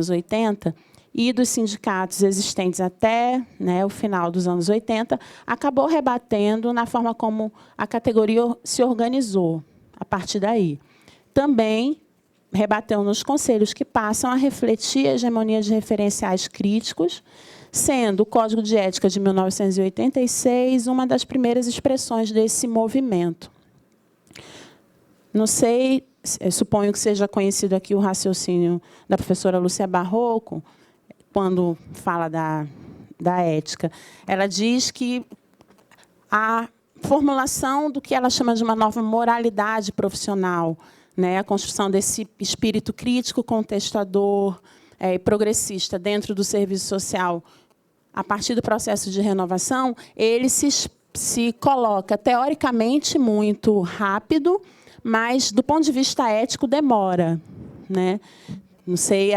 anos 80 e dos sindicatos existentes até, né, o final dos anos 80, acabou rebatendo na forma como a categoria se organizou a partir daí. Também rebateu nos conselhos que passam a refletir a hegemonia de referenciais críticos, sendo o Código de Ética de 1986 uma das primeiras expressões desse movimento. Não sei, eu suponho que seja conhecido aqui o raciocínio da professora Lúcia Barroco, quando fala da ética. Ela diz que a formulação do que ela chama de uma nova moralidade profissional, né, a construção desse espírito crítico, contestador e progressista dentro do serviço social, a partir do processo de renovação, ele se coloca teoricamente muito rápido, mas, do ponto de vista ético, demora, né? Não sei,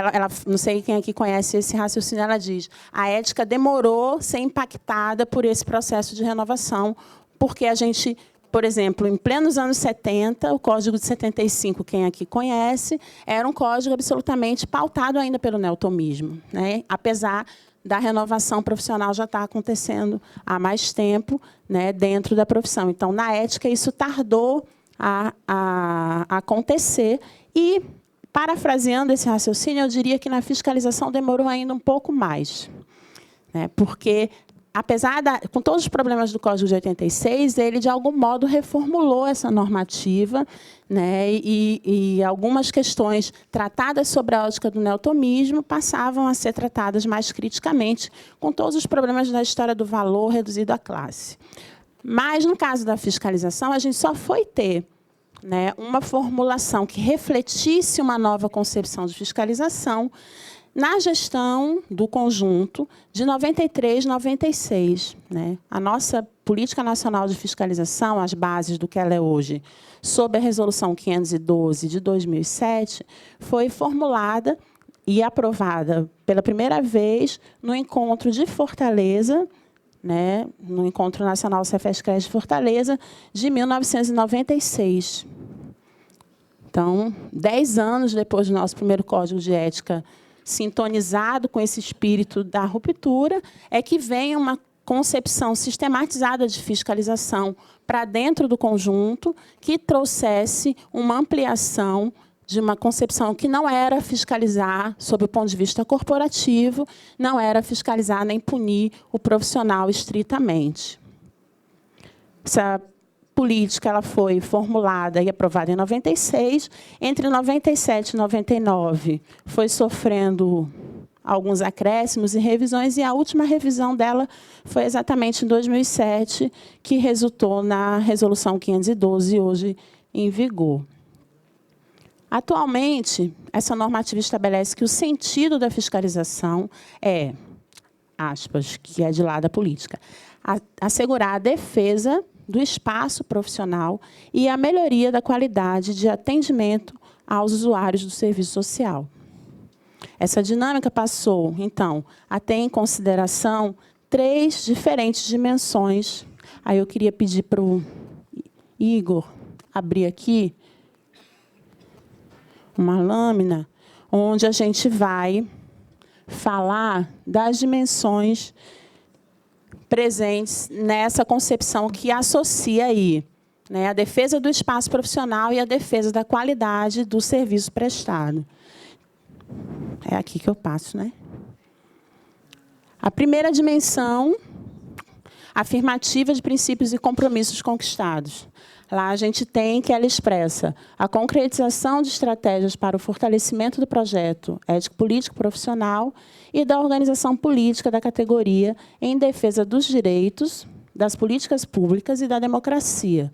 não sei quem aqui conhece esse raciocínio, ela diz: a ética demorou a ser impactada por esse processo de renovação, porque a gente, por exemplo, em plenos anos 70, o Código de 75, quem aqui conhece, era um código absolutamente pautado ainda pelo neotomismo, né? Apesar da renovação profissional já estar acontecendo há mais tempo, né, dentro da profissão. Então, na ética, isso tardou a acontecer. E, parafraseando esse raciocínio, eu diria que na fiscalização demorou ainda um pouco mais, né? Porque, com todos os problemas do Código de 86, ele, de algum modo, reformulou essa normativa, né? E algumas questões tratadas sobre a ótica do neotomismo passavam a ser tratadas mais criticamente, com todos os problemas da história do valor reduzido à classe. Mas, no caso da fiscalização, a gente só foi ter, né, uma formulação que refletisse uma nova concepção de fiscalização na gestão do conjunto de 93, 96. Né? A nossa Política Nacional de Fiscalização, as bases do que ela é hoje, sob a Resolução 512 de 2007, foi formulada e aprovada pela primeira vez no encontro de Fortaleza, né, no Encontro Nacional Cefes-Cres de Fortaleza, de 1996. Então, 10 anos depois do nosso primeiro Código de Ética, sintonizado com esse espírito da ruptura, é que vem uma concepção sistematizada de fiscalização para dentro do conjunto, que trouxesse uma ampliação de uma concepção que não era fiscalizar, sob o ponto de vista corporativo, não era fiscalizar nem punir o profissional estritamente. Essa política ela foi formulada e aprovada em 96. Entre 97 e 99, foi sofrendo alguns acréscimos e revisões, e a última revisão dela foi exatamente em 2007, que resultou na Resolução 512, hoje em vigor. Atualmente, essa normativa estabelece que o sentido da fiscalização é, aspas, que é de lá da política, assegurar a defesa do espaço profissional e a melhoria da qualidade de atendimento aos usuários do serviço social. Essa dinâmica passou, então, a ter em consideração 3 diferentes dimensões. Aí eu queria pedir para o Igor abrir aqui uma lâmina, onde a gente vai falar das dimensões presentes nessa concepção que associa aí, né, a defesa do espaço profissional e a defesa da qualidade do serviço prestado. É aqui que eu passo, né? A primeira dimensão, afirmativa de princípios e compromissos conquistados. Lá a gente tem que ela expressa a concretização de estratégias para o fortalecimento do projeto ético-político profissional e da organização política da categoria em defesa dos direitos, das políticas públicas e da democracia.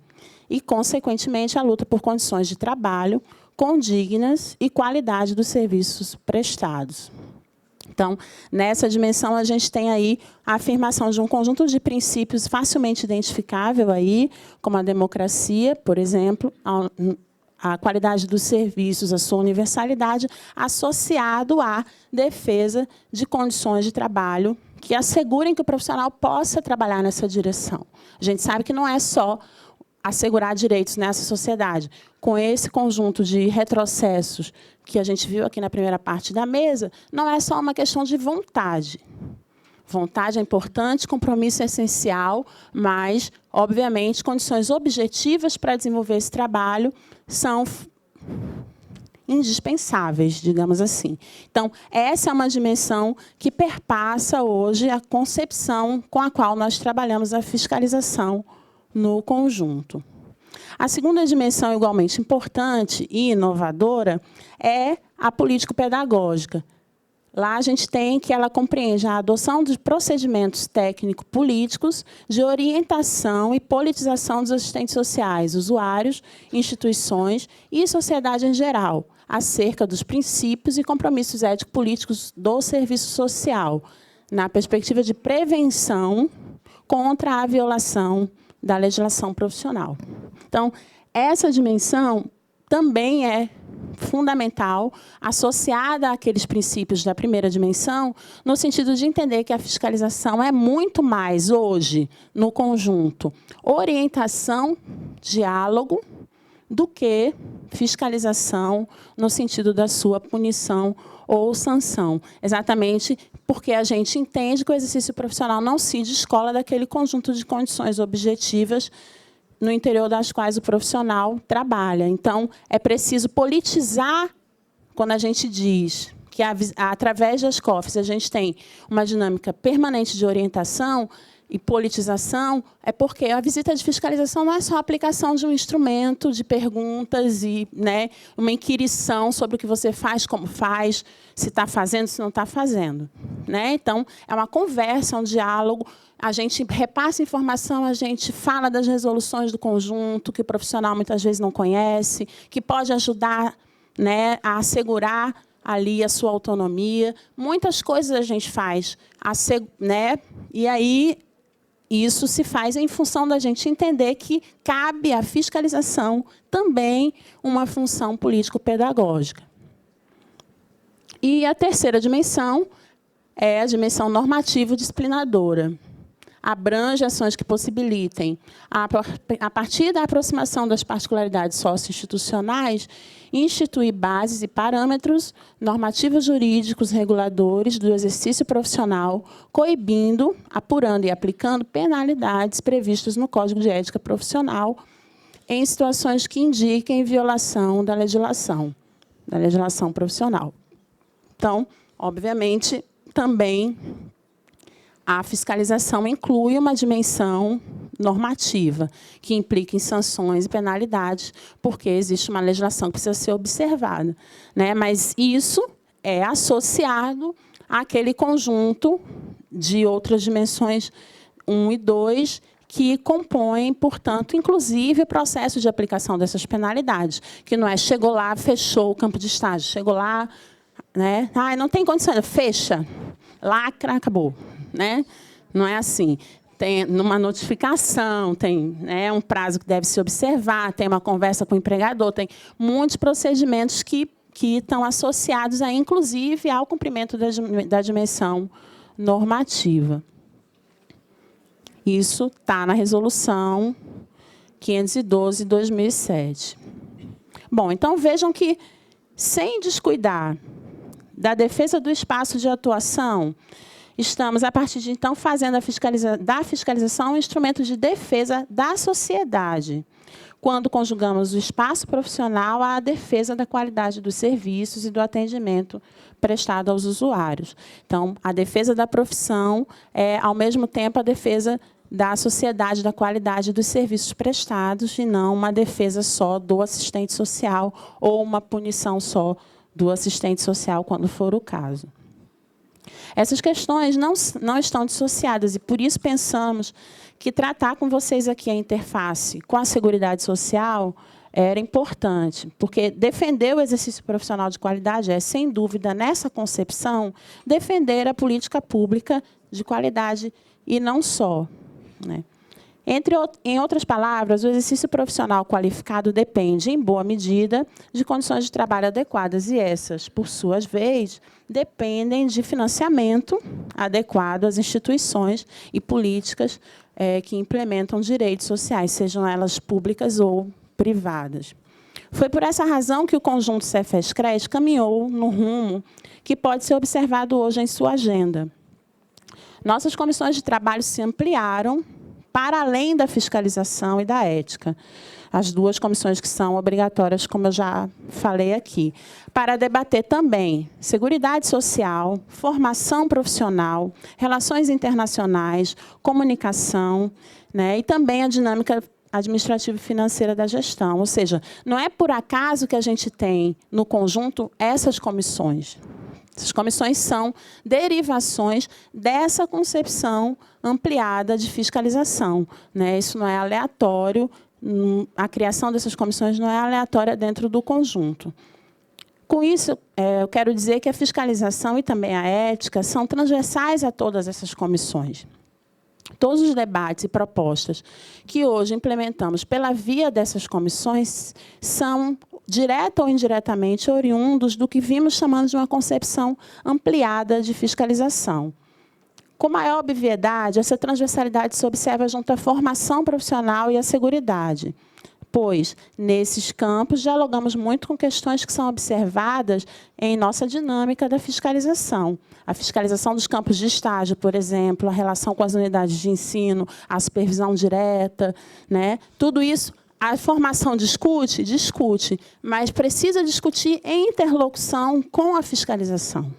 E, consequentemente, a luta por condições de trabalho condignas e qualidade dos serviços prestados. Então, nessa dimensão, a gente tem aí a afirmação de um conjunto de princípios facilmente identificável, aí, como a democracia, por exemplo, a qualidade dos serviços, a sua universalidade, associado à defesa de condições de trabalho que assegurem que o profissional possa trabalhar nessa direção. A gente sabe que não é só assegurar direitos nessa sociedade. Com esse conjunto de retrocessos que a gente viu aqui na primeira parte da mesa, não é só uma questão de vontade. Vontade é importante, compromisso é essencial, mas, obviamente, condições objetivas para desenvolver esse trabalho são indispensáveis, digamos assim. Então, essa é uma dimensão que perpassa hoje a concepção com a qual nós trabalhamos a fiscalização no conjunto. A segunda dimensão, igualmente importante e inovadora, é a político-pedagógica. Lá a gente tem que ela compreende a adoção de procedimentos técnico-políticos de orientação e politização dos assistentes sociais, usuários, instituições e sociedade em geral, acerca dos princípios e compromissos ético-políticos do serviço social, na perspectiva de prevenção contra a violação da legislação profissional. Então, essa dimensão também é fundamental, associada àqueles princípios da primeira dimensão, no sentido de entender que a fiscalização é muito mais, hoje, no conjunto, orientação, diálogo, do que fiscalização no sentido da sua punição ou sanção. Exatamente porque a gente entende que o exercício profissional não se descola daquele conjunto de condições objetivas no interior das quais o profissional trabalha. Então, é preciso politizar, quando a gente diz que, através das COFs, a gente tem uma dinâmica permanente de orientação e politização, é porque a visita de fiscalização não é só a aplicação de um instrumento de perguntas e, né, uma inquirição sobre o que você faz, como faz, se está fazendo, se não está fazendo. Né? Então, é uma conversa, um diálogo. A gente repassa informação, a gente fala das resoluções do conjunto, que o profissional muitas vezes não conhece, que pode ajudar, né, a assegurar ali a sua autonomia. Muitas coisas a gente faz, né? E aí isso se faz em função da gente entender que cabe à fiscalização também uma função político-pedagógica. E a terceira dimensão é a dimensão normativo-disciplinadora. Abrange ações que possibilitem, a partir da aproximação das particularidades socio-institucionais, instituir bases e parâmetros normativos jurídicos reguladores do exercício profissional, coibindo, apurando e aplicando penalidades previstas no Código de Ética Profissional em situações que indiquem violação da legislação profissional. Então, obviamente, também a fiscalização inclui uma dimensão normativa, que implica em sanções e penalidades, porque existe uma legislação que precisa ser observada. Né? Mas isso é associado àquele conjunto de outras dimensões 1 e 2, que compõem, portanto, inclusive o processo de aplicação dessas penalidades, que não é chegou lá, fechou o campo de estágio, chegou lá, né? Não tem condição, fecha, lacra, acabou. Né? Não é assim. Tem numa notificação, tem, né, um prazo que deve se observar, tem uma conversa com o empregador, tem muitos procedimentos que estão associados, inclusive, ao cumprimento da dimensão normativa. Isso está na Resolução 512 de 2007. Bom, então, vejam que, sem descuidar da defesa do espaço de atuação, estamos, a partir de então, fazendo da fiscalização um instrumento de defesa da sociedade, quando conjugamos o espaço profissional à defesa da qualidade dos serviços e do atendimento prestado aos usuários. Então, a defesa da profissão é, ao mesmo tempo, a defesa da sociedade, da qualidade dos serviços prestados, e não uma defesa só do assistente social ou uma punição só do assistente social, quando for o caso. Essas questões não estão dissociadas, e por isso pensamos que tratar com vocês aqui a interface com a Seguridade Social era importante, porque defender o exercício profissional de qualidade é, sem dúvida, nessa concepção, defender a política pública de qualidade e não só. Né? Em outras palavras, o exercício profissional qualificado depende, em boa medida, de condições de trabalho adequadas, e essas, por sua vez, dependem de financiamento adequado às instituições e políticas que implementam direitos sociais, sejam elas públicas ou privadas. Foi por essa razão que o conjunto Cefes-CRES caminhou no rumo que pode ser observado hoje em sua agenda. Nossas comissões de trabalho se ampliaram para além da fiscalização e da ética, as duas comissões que são obrigatórias, como eu já falei aqui, para debater também seguridade social, formação profissional, relações internacionais, comunicação, né, e também a dinâmica administrativa e financeira da gestão. Ou seja, não é por acaso que a gente tem, no conjunto, essas comissões. Essas comissões são derivações dessa concepção ampliada de fiscalização, né? Isso não é aleatório, a criação dessas comissões não é aleatória dentro do conjunto. Com isso, eu quero dizer que a fiscalização e também a ética são transversais a todas essas comissões. Todos os debates e propostas que hoje implementamos pela via dessas comissões são, direta ou indiretamente, oriundos do que vimos chamando de uma concepção ampliada de fiscalização. Com maior obviedade, essa transversalidade se observa junto à formação profissional e à seguridade, pois, nesses campos, dialogamos muito com questões que são observadas em nossa dinâmica da fiscalização. A fiscalização dos campos de estágio, por exemplo, a relação com as unidades de ensino, a supervisão direta, né? Tudo isso, a formação discute, mas precisa discutir em interlocução com a fiscalização.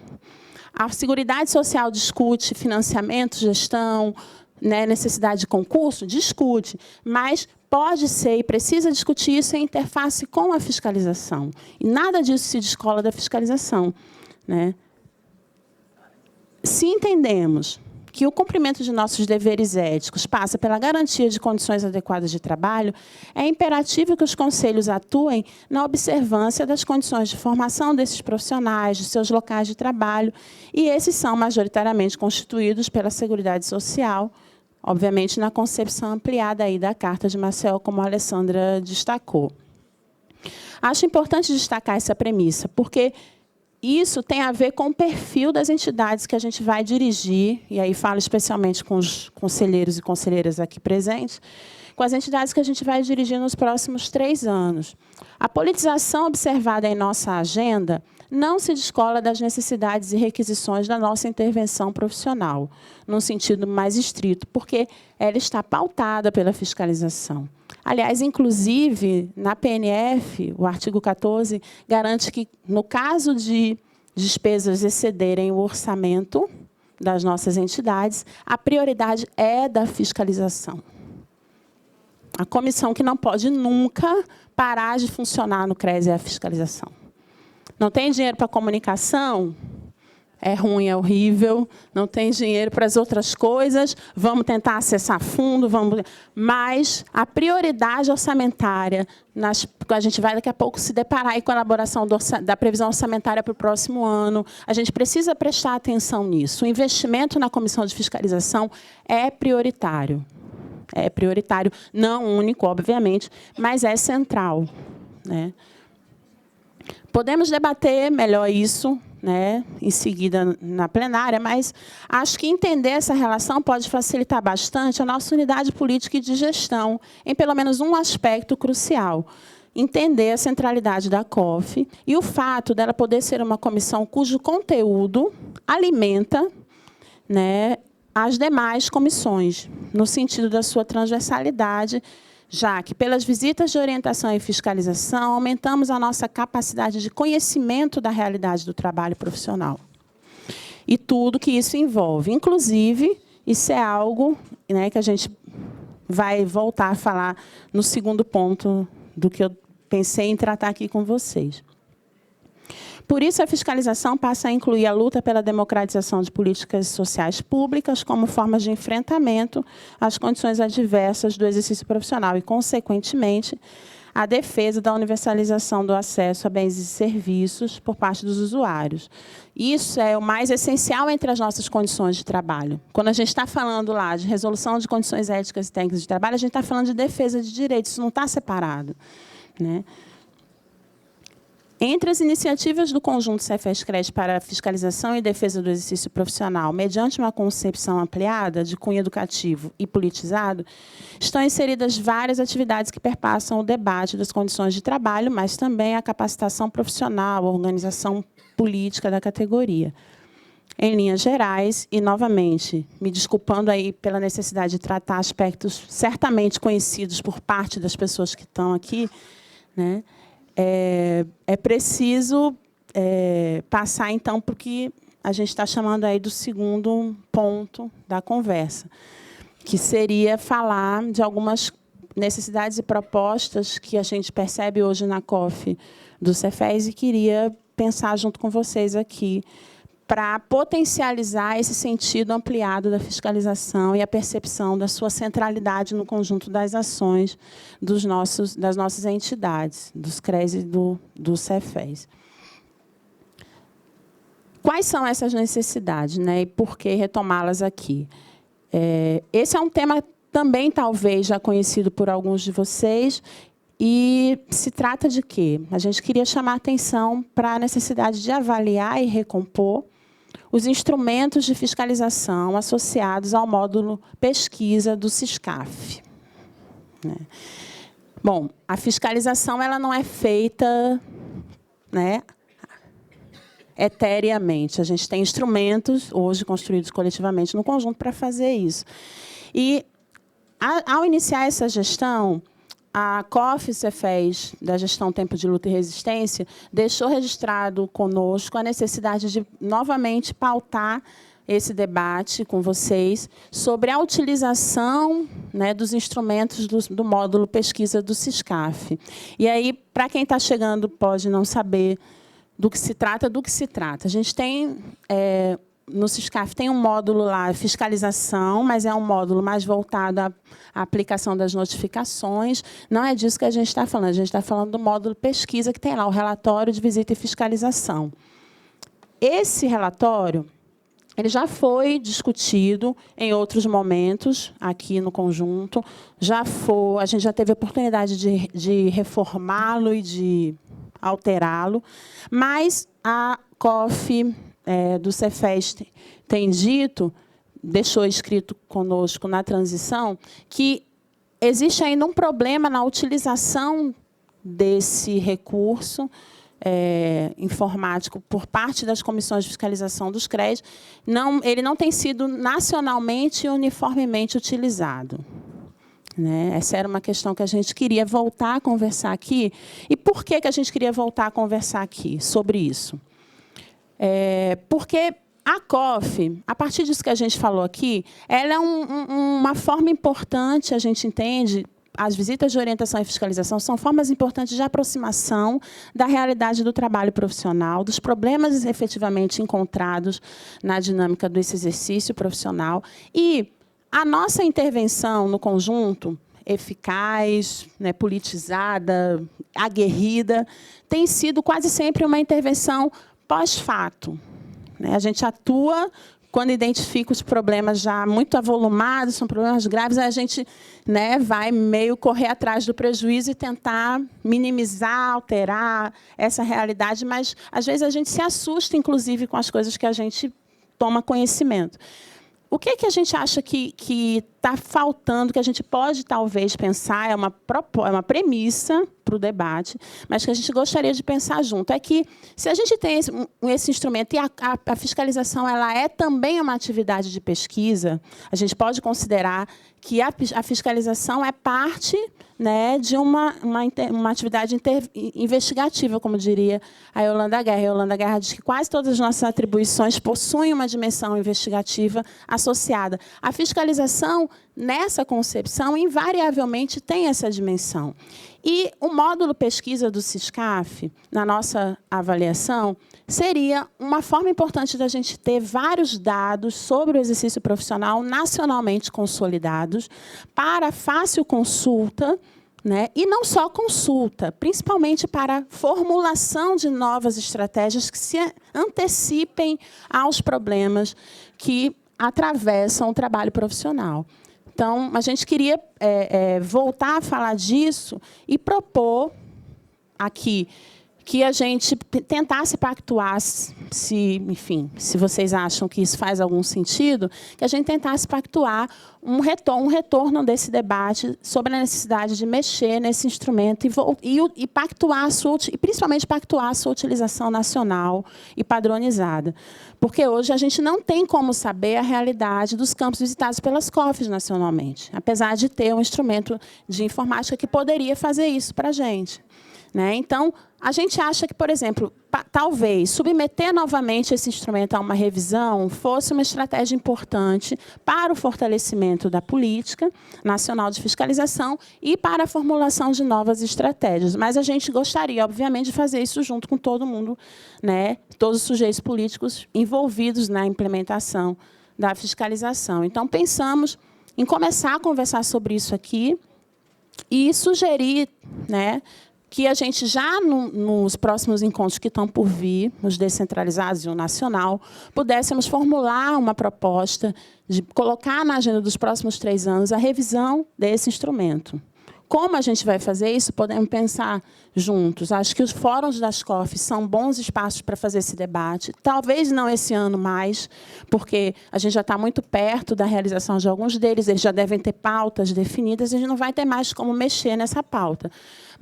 A Seguridade Social discute financiamento, gestão, né, necessidade de concurso, discute, mas pode ser e precisa discutir isso em interface com a fiscalização. E nada disso se descola da fiscalização, né? Se entendemos que o cumprimento de nossos deveres éticos passa pela garantia de condições adequadas de trabalho, é imperativo que os conselhos atuem na observância das condições de formação desses profissionais, de seus locais de trabalho, e esses são majoritariamente constituídos pela Seguridade Social, obviamente na concepção ampliada aí da Carta de Maceió, como a Alessandra destacou. Acho importante destacar essa premissa, porque isso tem a ver com o perfil das entidades que a gente vai dirigir, e aí falo especialmente com os conselheiros e conselheiras aqui presentes, com as entidades que a gente vai dirigir nos próximos 3 anos. A politização observada em nossa agenda não se descola das necessidades e requisições da nossa intervenção profissional, num sentido mais estrito, porque ela está pautada pela fiscalização. Aliás, inclusive, na PNF, o artigo 14 garante que, no caso de despesas excederem o orçamento das nossas entidades, a prioridade é da fiscalização. A comissão que não pode nunca parar de funcionar no CRES é a fiscalização. Não tem dinheiro para comunicação? É ruim, é horrível. Não tem dinheiro para as outras coisas? Vamos tentar acessar fundo, mas a prioridade orçamentária, a gente vai daqui a pouco se deparar aí com a elaboração da previsão orçamentária para o próximo ano. A gente precisa prestar atenção nisso. O investimento na comissão de fiscalização é prioritário. É prioritário, não único, obviamente, mas é central, né? Podemos debater melhor isso, né, em seguida na plenária, mas acho que entender essa relação pode facilitar bastante a nossa unidade política e de gestão, em pelo menos um aspecto crucial: entender a centralidade da COF e o fato dela poder ser uma comissão cujo conteúdo alimenta, né, as demais comissões, no sentido da sua transversalidade, já que, pelas visitas de orientação e fiscalização, aumentamos a nossa capacidade de conhecimento da realidade do trabalho profissional. E tudo que isso envolve. Inclusive, isso é algo, né, que a gente vai voltar a falar no segundo ponto do que eu pensei em tratar aqui com vocês. Por isso, a fiscalização passa a incluir a luta pela democratização de políticas sociais públicas como formas de enfrentamento às condições adversas do exercício profissional e, consequentemente, a defesa da universalização do acesso a bens e serviços por parte dos usuários. Isso é o mais essencial entre as nossas condições de trabalho. Quando a gente está falando lá de resolução de condições éticas e técnicas de trabalho, a gente está falando de defesa de direitos, isso não está separado, né? Entre as iniciativas do conjunto Cefes-Cred para a fiscalização e defesa do exercício profissional, mediante uma concepção ampliada de cunho educativo e politizado, estão inseridas várias atividades que perpassam o debate das condições de trabalho, mas também a capacitação profissional, a organização política da categoria. Em linhas gerais, e, novamente, me desculpando aí pela necessidade de tratar aspectos certamente conhecidos por parte das pessoas que estão aqui, né? É preciso passar, então, para o que a gente está chamando aí do segundo ponto da conversa, que seria falar de algumas necessidades e propostas que a gente percebe hoje na COF do Cefes e queria pensar junto com vocês aqui para potencializar esse sentido ampliado da fiscalização e a percepção da sua centralidade no conjunto das ações das nossas entidades, dos CREs e do Cefes. Quais são essas necessidades, né, e por que retomá-las aqui? Esse é um tema também, talvez, já conhecido por alguns de vocês, e se trata de quê? A gente queria chamar a atenção para a necessidade de avaliar e recompor os instrumentos de fiscalização associados ao módulo pesquisa do SISCAF. Bom, a fiscalização ela não é feita, né, etereamente. A gente tem instrumentos, hoje, construídos coletivamente no conjunto para fazer isso. E, ao iniciar essa gestão, a COF Cefes, da gestão Tempo de Luta e Resistência, deixou registrado conosco a necessidade de, novamente, pautar esse debate com vocês sobre a utilização, né, dos instrumentos do módulo pesquisa do SISCAF. E aí, para quem está chegando, pode não saber do que se trata. A gente tem... no SISCAF tem um módulo lá, fiscalização, mas é um módulo mais voltado à aplicação das notificações. Não é disso que a gente está falando. A gente está falando do módulo pesquisa, que tem lá o relatório de visita e fiscalização. Esse relatório ele já foi discutido em outros momentos aqui no conjunto. A gente já teve a oportunidade de reformá-lo e de alterá-lo, mas a COF do Cefes tem dito, deixou escrito conosco na transição, que existe ainda um problema na utilização desse recurso informático por parte das comissões de fiscalização dos CREs. Ele não tem sido nacionalmente e uniformemente utilizado. Né? Essa era uma questão que a gente queria voltar a conversar aqui. E por que a gente queria voltar a conversar aqui sobre isso? Porque a COF, a partir disso que a gente falou aqui, ela é uma forma importante, a gente entende, as visitas de orientação e fiscalização são formas importantes de aproximação da realidade do trabalho profissional, dos problemas efetivamente encontrados na dinâmica desse exercício profissional. E a nossa intervenção no conjunto, eficaz, né, politizada, aguerrida, tem sido quase sempre uma intervenção pós-fato. A gente atua quando identifica os problemas já muito avolumados, são problemas graves, a gente, né, vai meio correr atrás do prejuízo e tentar minimizar, alterar essa realidade, mas, às vezes, a gente se assusta, inclusive, com as coisas que a gente toma conhecimento. O que a gente acha que está faltando, que a gente pode, talvez, pensar, é uma premissa para o debate, mas que a gente gostaria de pensar junto, é que, se a gente tem esse instrumento e a fiscalização ela é também uma atividade de pesquisa, a gente pode considerar que a fiscalização é parte, né, de uma atividade investigativa, como diria a Yolanda Guerra. A Yolanda Guerra diz que quase todas as nossas atribuições possuem uma dimensão investigativa associada. A fiscalização, nessa concepção, invariavelmente tem essa dimensão. E o módulo pesquisa do SISCAF, na nossa avaliação, seria uma forma importante da gente ter vários dados sobre o exercício profissional nacionalmente consolidados para fácil consulta, né? E não só consulta, principalmente para formulação de novas estratégias que se antecipem aos problemas que atravessam o trabalho profissional. Então, a gente queria voltar a falar disso e propor aqui que a gente tentasse pactuar, enfim, se vocês acham que isso faz algum sentido, que a gente tentasse pactuar um retorno desse debate sobre a necessidade de mexer nesse instrumento e pactuar e principalmente pactuar a sua utilização nacional e padronizada. Porque hoje a gente não tem como saber a realidade dos campos visitados pelas COFs nacionalmente, apesar de ter um instrumento de informática que poderia fazer isso para a gente. Né? Então, a gente acha que, por exemplo, talvez submeter novamente esse instrumento a uma revisão fosse uma estratégia importante para o fortalecimento da política nacional de fiscalização e para a formulação de novas estratégias. Mas a gente gostaria, obviamente, de fazer isso junto com todo mundo, né? Todos os sujeitos políticos envolvidos na implementação da fiscalização. Então, pensamos em começar a conversar sobre isso aqui e sugerir, né, que a gente já, nos próximos encontros que estão por vir, os descentralizados e o nacional, pudéssemos formular uma proposta de colocar na agenda dos próximos 3 anos a revisão desse instrumento. Como a gente vai fazer isso? Podemos pensar juntos. Acho que os fóruns das COFs são bons espaços para fazer esse debate. Talvez não esse ano mais, porque a gente já está muito perto da realização de alguns deles, eles já devem ter pautas definidas, a gente não vai ter mais como mexer nessa pauta.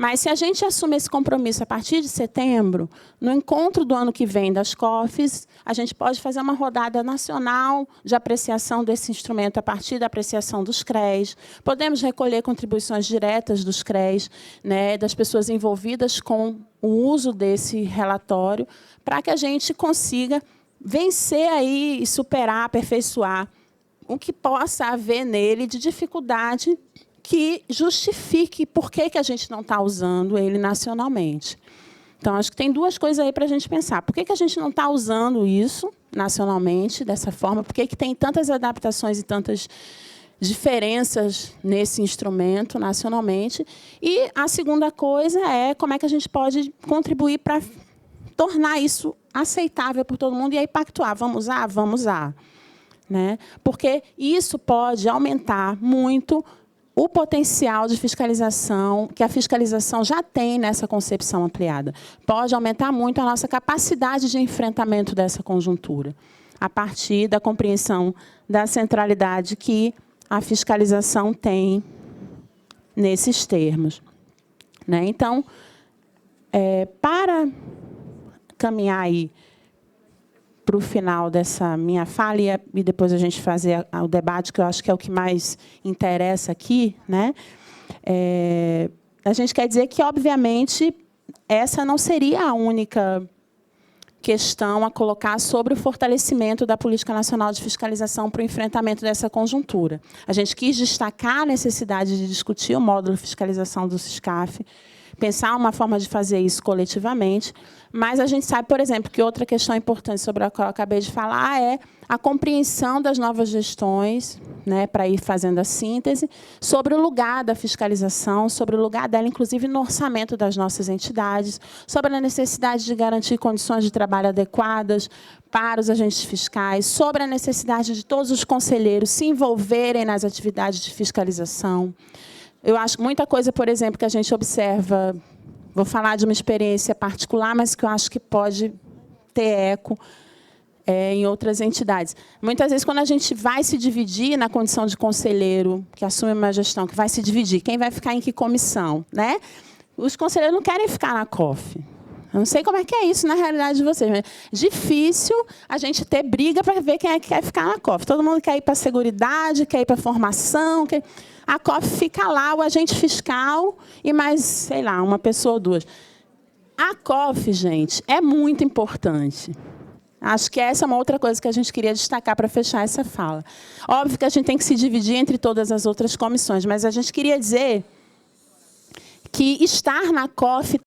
Mas, se a gente assume esse compromisso a partir de setembro, no encontro do ano que vem das COFs, a gente pode fazer uma rodada nacional de apreciação desse instrumento a partir da apreciação dos CREs. Podemos recolher contribuições diretas dos CREs, né, das pessoas envolvidas com o uso desse relatório, para que a gente consiga vencer aí e superar, aperfeiçoar o que possa haver nele de dificuldade que justifique por que a gente não está usando ele nacionalmente. Então, acho que tem 2 coisas aí para a gente pensar. Por que a gente não está usando isso nacionalmente, dessa forma? Por que tem tantas adaptações e tantas diferenças nesse instrumento nacionalmente? E a segunda coisa é como é que a gente pode contribuir para tornar isso aceitável por todo mundo e aí pactuar. Vamos usar? Vamos usar. Né? Porque isso pode aumentar muito o potencial de fiscalização que a fiscalização já tem nessa concepção ampliada. Pode aumentar muito a nossa capacidade de enfrentamento dessa conjuntura, a partir da compreensão da centralidade que a fiscalização tem nesses termos. Né? Então, para caminhar aí para o final dessa minha fala e depois a gente fazer o debate, que eu acho que é o que mais interessa aqui, né? A gente quer dizer que, obviamente, essa não seria a única questão a colocar sobre o fortalecimento da política nacional de fiscalização para o enfrentamento dessa conjuntura. A gente quis destacar a necessidade de discutir o módulo de fiscalização do SISCAF, pensar uma forma de fazer isso coletivamente, mas a gente sabe, por exemplo, que outra questão importante sobre a qual eu acabei de falar é a compreensão das novas gestões, né, para ir fazendo a síntese, sobre o lugar da fiscalização, sobre o lugar dela, inclusive, no orçamento das nossas entidades, sobre a necessidade de garantir condições de trabalho adequadas para os agentes fiscais, sobre a necessidade de todos os conselheiros se envolverem nas atividades de fiscalização. Eu acho muita coisa, por exemplo, que a gente observa, vou falar de uma experiência particular, mas que eu acho que pode ter eco em outras entidades. Muitas vezes, quando a gente vai se dividir na condição de conselheiro, que assume uma gestão, que vai se dividir, quem vai ficar em que comissão? Né? Os conselheiros não querem ficar na COF. Eu não sei como é que é isso na realidade de vocês, mas é difícil a gente ter briga para ver quem é que quer ficar na COF. Todo mundo quer ir para a seguridade, quer ir para a formação. A COF fica lá, o agente fiscal e mais, sei lá, uma pessoa ou 2. A COF, gente, é muito importante. Acho que essa é uma outra coisa que a gente queria destacar para fechar essa fala. Óbvio que a gente tem que se dividir entre todas as outras comissões, mas a gente queria dizer que estar na COF